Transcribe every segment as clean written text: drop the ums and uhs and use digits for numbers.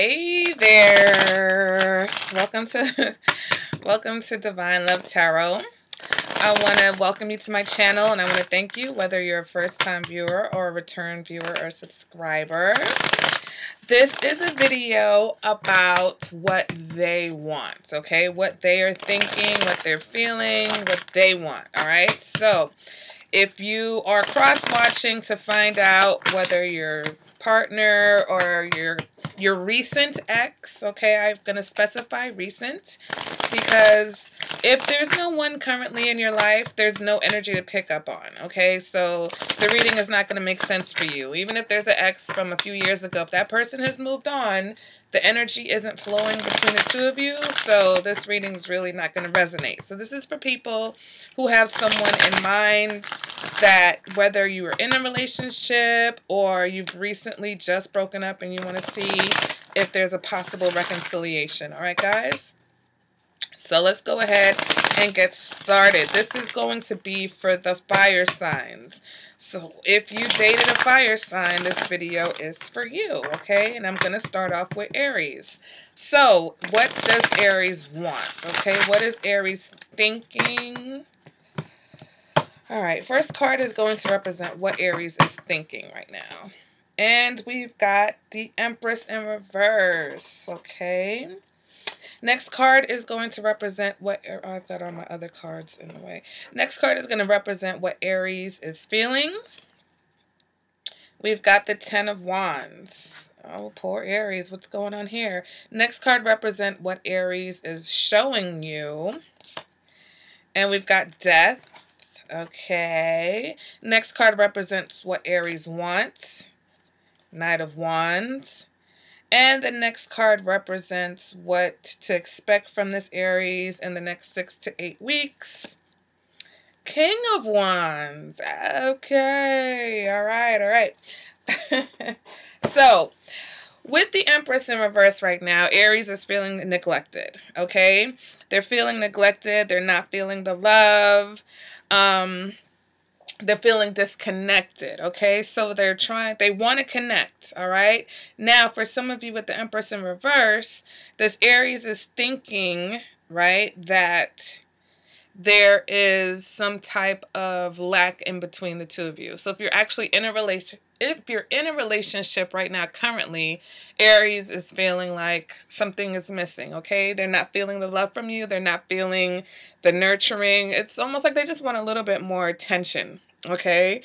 Hey there. Welcome to welcome to Divine Love Tarot. I want to welcome you to my channel, and I want to thank you, whether you're a first-time viewer or a return viewer or subscriber. This is a video about what they want, okay? What they are thinking, what they're feeling, what they want, all right? So, if you are cross-watching to find out whether your partner or your recent ex, okay, I'm going to specify recent, because if there's no one currently in your life, there's no energy to pick up on, okay? So the reading is not going to make sense for you. Even if there's an ex from a few years ago, if that person has moved on, the energy isn't flowing between the two of you, so this reading is really not going to resonate. So this is for people who have someone in mind, that whether you are in a relationship or you've recently just broken up and you want to see if there's a possible reconciliation. All right, guys? So let's go ahead and get started. This is going to be for the fire signs. So if you dated a fire sign, this video is for you, okay? And I'm going to start off with Aries. So what does Aries want, okay? What is Aries thinking? All right, first card is going to represent what Aries is thinking right now. And we've got the Empress in reverse, okay? Next card is going to represent what... Oh, I've got all my other cards in the way. Next card is going to represent what Aries is feeling. We've got the Ten of Wands. Oh, poor Aries. What's going on here? Next card represents what Aries is showing you. And we've got Death. Okay. Next card represents what Aries wants. Knight of Wands. And the next card represents what to expect from this Aries in the next 6 to 8 weeks. King of Wands. Okay. All right. All right. So, with the Empress in reverse right now, Aries is feeling neglected. Okay? They're feeling neglected. They're not feeling the love. They're feeling disconnected, okay? So they want to connect, all right? Now, for some of you with the Empress in reverse, this Aries is thinking, right, that there is some type of lack in between the two of you. So if you're actually in a relationship right now currently, Aries is feeling like something is missing, okay? They're not feeling the love from you. They're not feeling the nurturing. It's almost like they just want a little bit more attention, okay?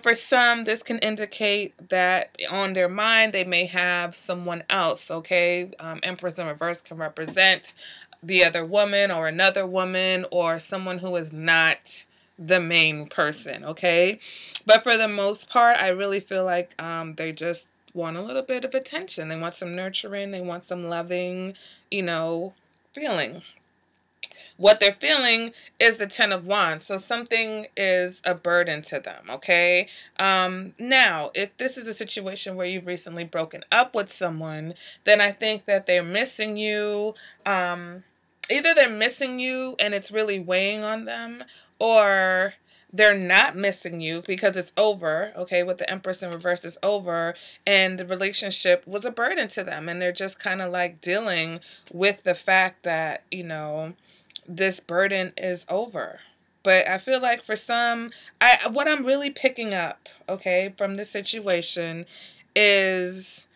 For some, this can indicate that on their mind, they may have someone else, okay? Empress in reverse can represent the other woman or another woman or someone who is not the main person, okay? But for the most part, I really feel like they just want a little bit of attention. They want some nurturing. They want some loving, feeling. What they're feeling is the Ten of Wands. So something is a burden to them, okay? Now, if this is a situation where you've recently broken up with someone, then I think that they're missing you. Either they're missing you and it's really weighing on them, or they're not missing you because it's over, okay? With the Empress in reverse, it's over, and the relationship was a burden to them, and they're just kind of like dealing with the fact that, this burden is over. But I feel like for some, what I'm really picking up, okay, from this situation is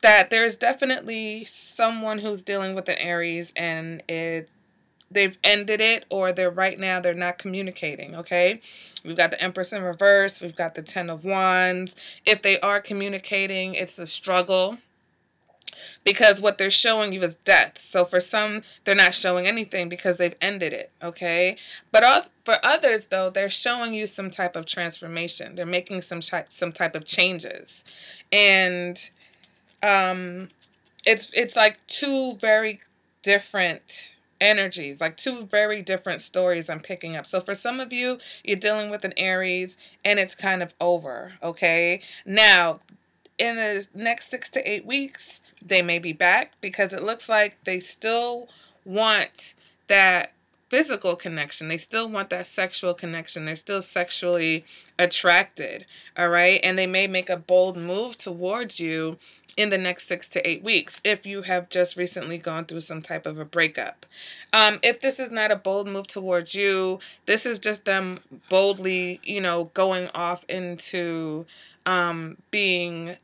that there's definitely someone who's dealing with an Aries, and they've ended it, or they're not communicating, okay? We've got the Empress in reverse. We've got the Ten of Wands. If they are communicating, it's a struggle, because what they're showing you is death. So for some, they're not showing anything because they've ended it, okay? But for others, though, they're showing you some type of transformation. They're making some type of changes. And it's like two very different energies, like two very different stories I'm picking up. So for some of you, you're dealing with an Aries and it's kind of over, okay? Now, in the next 6 to 8 weeks, they may be back, because it looks like they still want that physical connection. They still want that sexual connection. They're still sexually attracted, all right? And they may make a bold move towards you in the next 6 to 8 weeks if you have just recently gone through some type of a breakup. If this is not a bold move towards you, this is just them boldly, going off into being,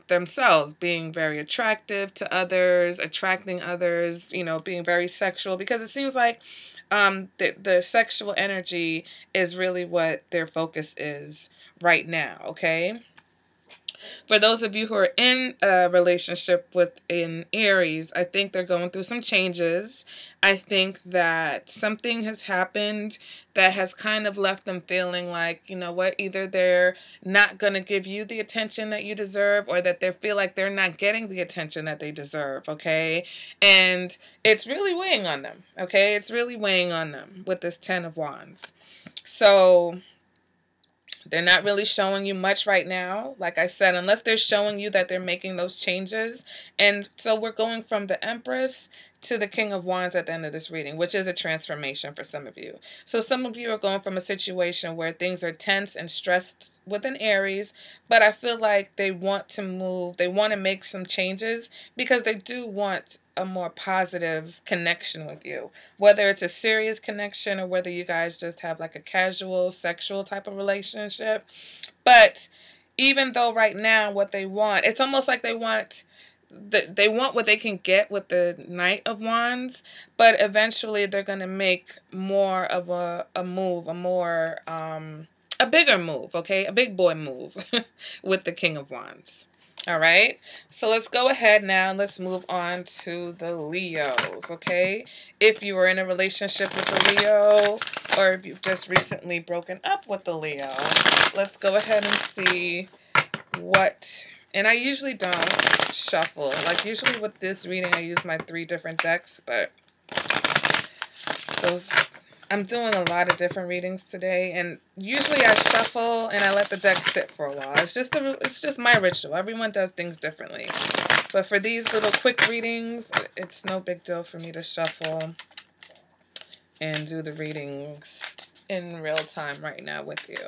themselves, being very attractive to others, attracting others, being very sexual, because it seems like the sexual energy is really what their focus is right now, okay? For those of you who are in a relationship with an Aries, I think they're going through some changes. I think that something has happened that has kind of left them feeling like, you know what, either they're not going to give you the attention that you deserve, or that they feel like they're not getting the attention that they deserve, okay? And it's really weighing on them, okay? It's really weighing on them with this Ten of Wands. So they're not really showing you much right now, like I said, unless they're showing you that they're making those changes. And so we're going from the Empress to the King of Wands at the end of this reading, which is a transformation for some of you. So some of you are going from a situation where things are tense and stressed with an Aries, but I feel like they want to move, they want to make some changes because they do want a more positive connection with you, whether it's a serious connection or whether you guys just have like a casual sexual type of relationship. But even though right now what they want, it's almost like they want what they can get with the Knight of Wands, but eventually they're going to make more of a move, a bigger move, okay? A big boy move with the King of Wands. All right, so let's go ahead now. Let's move on to the Leos, okay? If you are in a relationship with a Leo, or if you've just recently broken up with a Leo, let's go ahead and see what... And I usually don't shuffle. Like, usually with this reading, I use my 3 different decks, but I'm doing a lot of different readings today, and usually I shuffle and I let the deck sit for a while. It's just my ritual. Everyone does things differently. But for these little quick readings, it's no big deal for me to shuffle and do the readings in real time right now with you.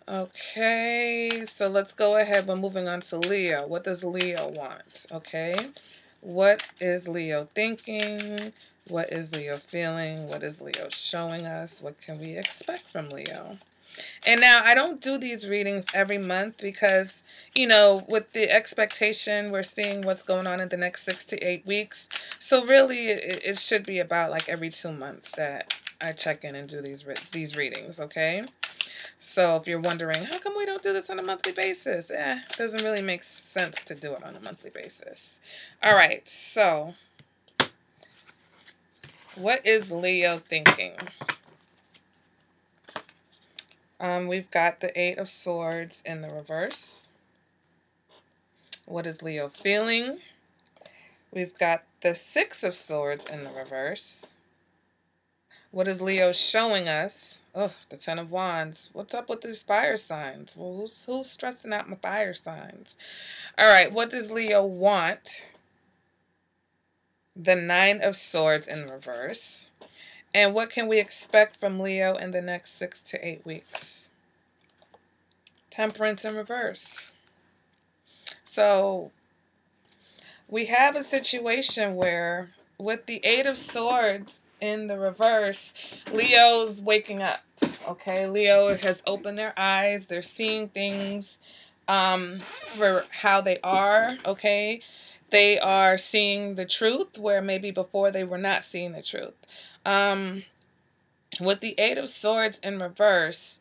Okay, so let's go ahead. We're moving on to Leo. What does Leo want? Okay, what is Leo thinking? What is Leo feeling? What is Leo showing us? What can we expect from Leo? And now, I don't do these readings every month because, with the expectation, we're seeing what's going on in the next 6 to 8 weeks. So really, it should be about like every 2 months that I check in and do these readings, okay? So if you're wondering, how come we don't do this on a monthly basis? It doesn't really make sense to do it on a monthly basis. All right, so what is Leo thinking? We've got the 8 of Swords in the reverse. What is Leo feeling? We've got the 6 of Swords in the reverse. What is Leo showing us? Oh, the 10 of Wands. What's up with these fire signs? Well, who's stressing out my fire signs? All right, what does Leo want? The 9 of Swords in reverse. And what can we expect from Leo in the next 6 to 8 weeks? Temperance in reverse. So we have a situation where with the 8 of Swords in the reverse, Leo's waking up, okay? Leo has opened their eyes. They're seeing things for how they are, okay? They are seeing the truth where maybe before they were not seeing the truth. With the 8 of Swords in reverse,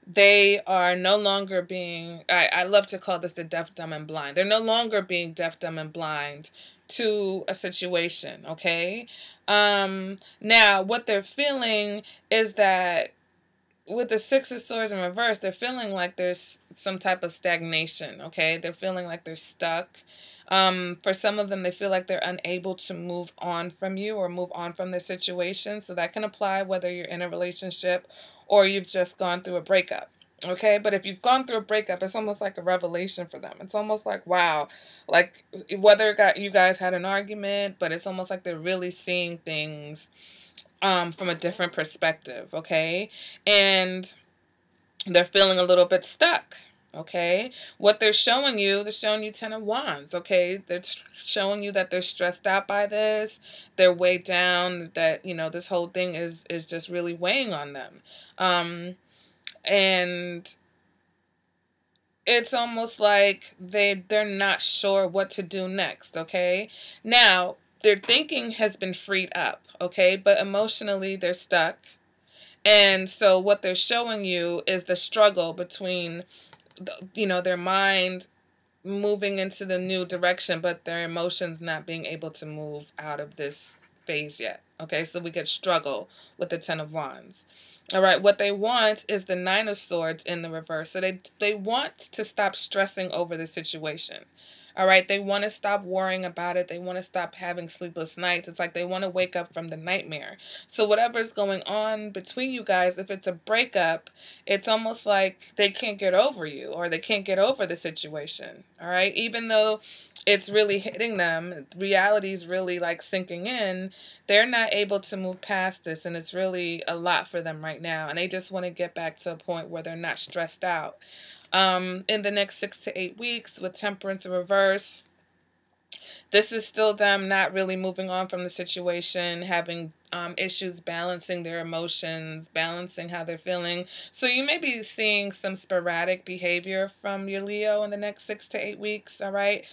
they are no longer being, I love to call this the deaf, dumb, and blind. They're no longer being deaf, dumb, and blind to a situation, okay? Now, what they're feeling is that with the 6 of Swords in reverse, they're feeling like there's some type of stagnation, okay? They're feeling like they're stuck. For some of them, they feel like they're unable to move on from you or move on from the situation. So that can apply whether you're in a relationship or you've just gone through a breakup, Okay, but if you've gone through a breakup, it's almost like a revelation for them. It's almost like, wow, like whether you guys had an argument, but it's almost like they're really seeing things from a different perspective, okay? And they're feeling a little bit stuck, okay? What they're showing you Ten of Wands, okay? They're showing you that they're stressed out by this. They're weighed down, that, you know, this whole thing is just really weighing on them. And it's almost like they're not sure what to do next, okay? Now, their thinking has been freed up, okay? But emotionally, they're stuck. And so what they're showing you is the struggle between, you know, their mind moving into the new direction, but their emotions not being able to move out of this phase yet. Okay, so we get struggle with the Ten of Wands. All right, what they want is the Nine of Swords in the reverse. So they want to stop stressing over the situation. All right, they want to stop worrying about it. They want to stop having sleepless nights. It's like they want to wake up from the nightmare. So whatever's going on between you guys, if it's a breakup, it's almost like they can't get over you, or they can't get over the situation. All right, even though it's really hitting them, reality's really like sinking in, they're not able to move past this, and it's really a lot for them right now, and they just want to get back to a point where they're not stressed out. In the next 6 to 8 weeks with Temperance in reverse, this is still them not really moving on from the situation, having issues balancing their emotions, balancing how they're feeling. So you may be seeing some sporadic behavior from your Leo in the next 6 to 8 weeks, all right?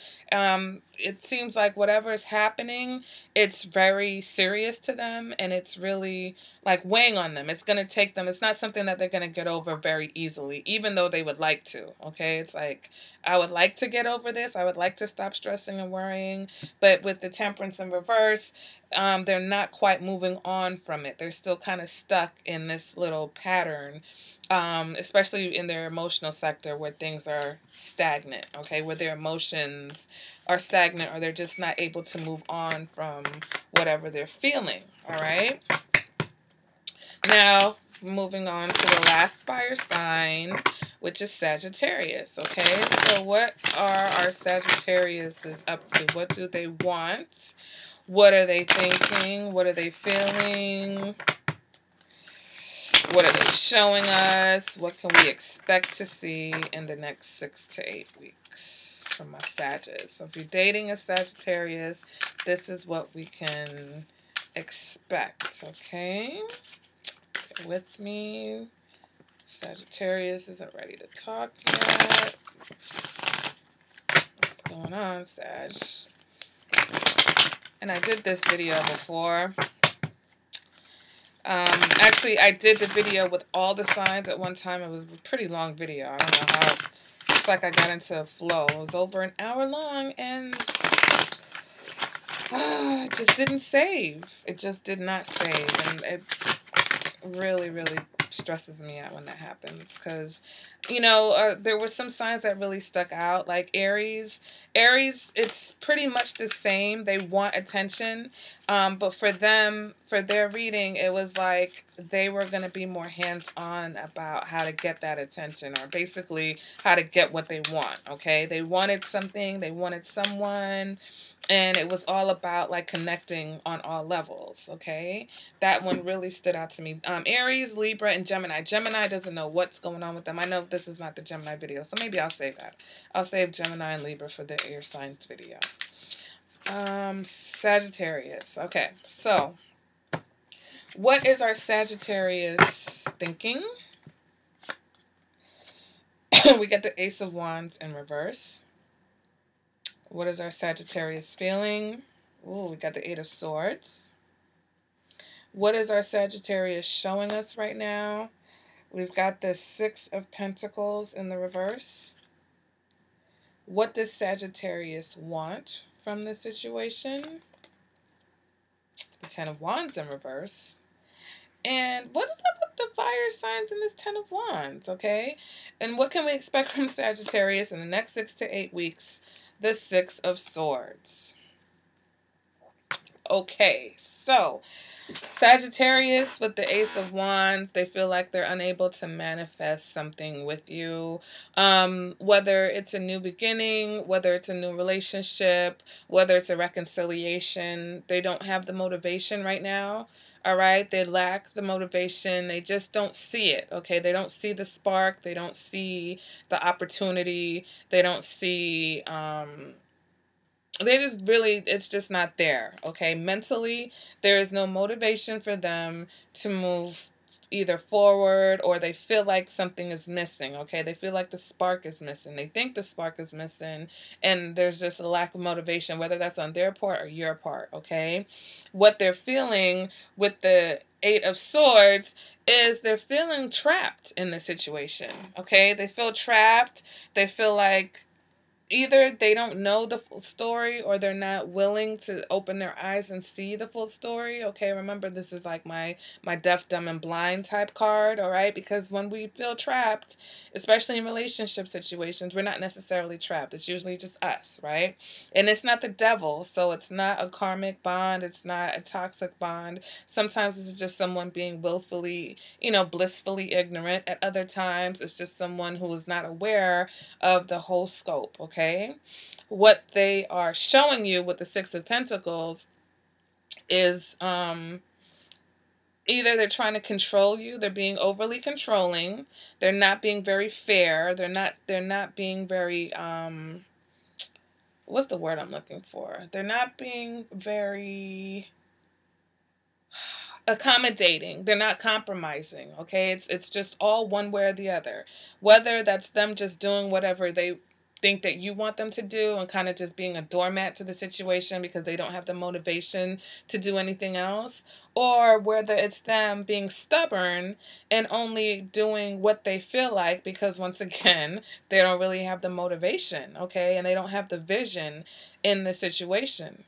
It seems like whatever is happening, it's very serious to them, and it's really like weighing on them. It's going to take them, it's not something that they're going to get over very easily, even though they would like to, okay? It's like, I would like to get over this. I would like to stop stressing and worrying. But with the Temperance in reverse, they're not quite moving on from it. They're still kind of stuck in this little pattern, especially in their emotional sector where things are stagnant, okay, where their emotions are stagnant, or they're just not able to move on from whatever they're feeling, all right? Now, moving on to the last fire sign, which is Sagittarius, okay? So what are our Sagittarius up to? What do they want? What are they thinking? What are they feeling? What are they showing us? What can we expect to see in the next 6 to 8 weeks from my Sagittarius? So if you're dating a Sagittarius, this is what we can expect, okay? Bear with me. Sagittarius isn't ready to talk yet. What's going on, Sag? And I did this video before. Actually, I did the video with all the signs at one time. It was a pretty long video. I don't know how. It's like I got into a flow. It was over an hour long, and it just didn't save. It just did not save, and it really, really stresses me out when that happens, because, you know, there were some signs that really stuck out, like Aries. Aries, it's pretty much the same. They want attention, but for them, for their reading, it was like they were going to be more hands-on about how to get that attention, or basically how to get what they want, okay? They wanted something, they wanted someone, and it was all about like connecting on all levels, okay? That one really stood out to me. Aries, Libra, and Gemini. Gemini doesn't know what's going on with them. I know this is not the Gemini video, so maybe I'll save that. I'll save Gemini and Libra for the air signs video. Sagittarius. Okay, so what is our Sagittarius thinking? We get the Ace of Wands in reverse. What is our Sagittarius feeling? Ooh, we got the Eight of Swords. What is our Sagittarius showing us right now? We've got the Six of Pentacles in the reverse. What does Sagittarius want from this situation? The Ten of Wands in reverse. And what is up with the fire signs in this Ten of Wands, okay? And what can we expect from Sagittarius in the next 6 to 8 weeks? The Six of Swords. Okay, so Sagittarius with the Ace of Wands, they feel like they're unable to manifest something with you. Whether it's a new beginning, whether it's a new relationship, whether it's a reconciliation, they don't have the motivation right now. All right, they lack the motivation. They just don't see it. Okay, they don't see the spark. They don't see the opportunity. They don't see they just really, it's just not there. Okay, mentally there is no motivation for them to move either forward, or they feel like something is missing. Okay, they feel like the spark is missing, they think the spark is missing, and there's just a lack of motivation, whether that's on their part or your part. Okay, what they're feeling with the Eight of Swords is they're feeling trapped in the situation. Okay, they feel trapped. They feel like either they don't know the full story, or they're not willing to open their eyes and see the full story. Okay, remember, this is like my deaf, dumb, and blind type card. All right, because when we feel trapped, especially in relationship situations, we're not necessarily trapped. It's usually just us, right? And it's not the devil, so it's not a karmic bond, it's not a toxic bond. Sometimes this is just someone being willfully, blissfully ignorant. At other times it's just someone who is not aware of the whole scope. Okay, what they are showing you with the Six of Pentacles is either they're trying to control you, they're being overly controlling, they're not being very fair, they're not being very what's the word I'm looking for? They're not being very accommodating. They're not compromising. Okay, it's just all one way or the other. Whether that's them just doing whatever they think that you want them to do and kind of just being a doormat to the situation because they don't have the motivation to do anything else, or whether it's them being stubborn and only doing what they feel like because, once again, they don't really have the motivation. Okay, and they don't have the vision in the situation.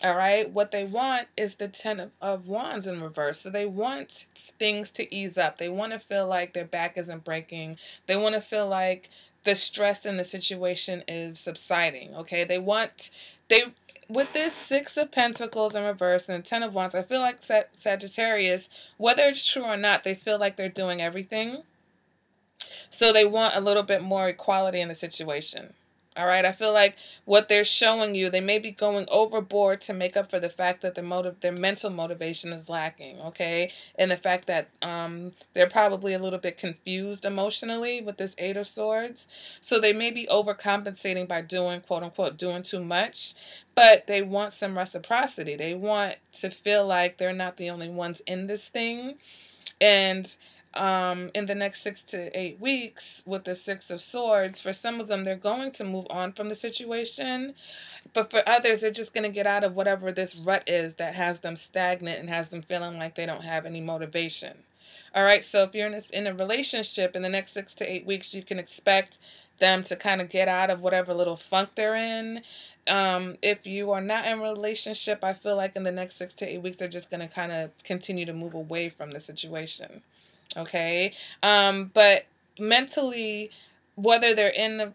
All right, what they want is the Ten of Wands in reverse. So they want things to ease up. They want to feel like their back isn't breaking. They want to feel like the stress in the situation is subsiding. Okay, they with this Six of Pentacles in reverse and the Ten of Wands, I feel like Sagittarius, whether it's true or not, they feel like they're doing everything. So they want a little bit more equality in the situation. All right, I feel like what they're showing you, they may be going overboard to make up for the fact that their mental motivation is lacking. Okay, and the fact that they're probably a little bit confused emotionally with this Eight of Swords. So they may be overcompensating by doing, quote unquote, doing too much, but they want some reciprocity. They want to feel like they're not the only ones in this thing. And in the next 6 to 8 weeks with the Six of Swords, for some of them, they're going to move on from the situation. But for others, they're just going to get out of whatever this rut is that has them stagnant and has them feeling like they don't have any motivation. All right, so if you're in a relationship in the next 6 to 8 weeks, you can expect them to kind of get out of whatever little funk they're in. If you are not in a relationship, I feel like in the next 6 to 8 weeks, they're just going to kind of continue to move away from the situation. Okay, but mentally, whether they're in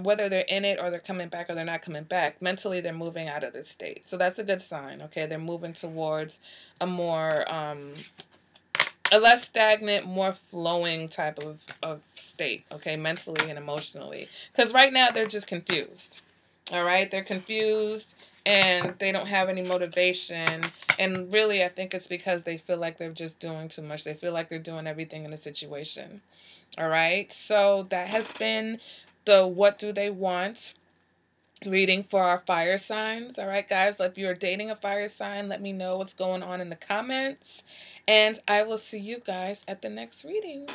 whether they're in it or they're coming back or they're not coming back, mentally they're moving out of this state. So that's a good sign. Okay, they're moving towards a more a less stagnant, more flowing type of state. Okay, mentally and emotionally, because right now they're just confused. All right, they're confused and they don't have any motivation. And really, I think it's because they feel like they're just doing too much. They feel like they're doing everything in the situation. All right, so that has been the What Do They Want reading for our fire signs. All right, guys, if you're dating a fire sign, let me know what's going on in the comments. And I will see you guys at the next reading.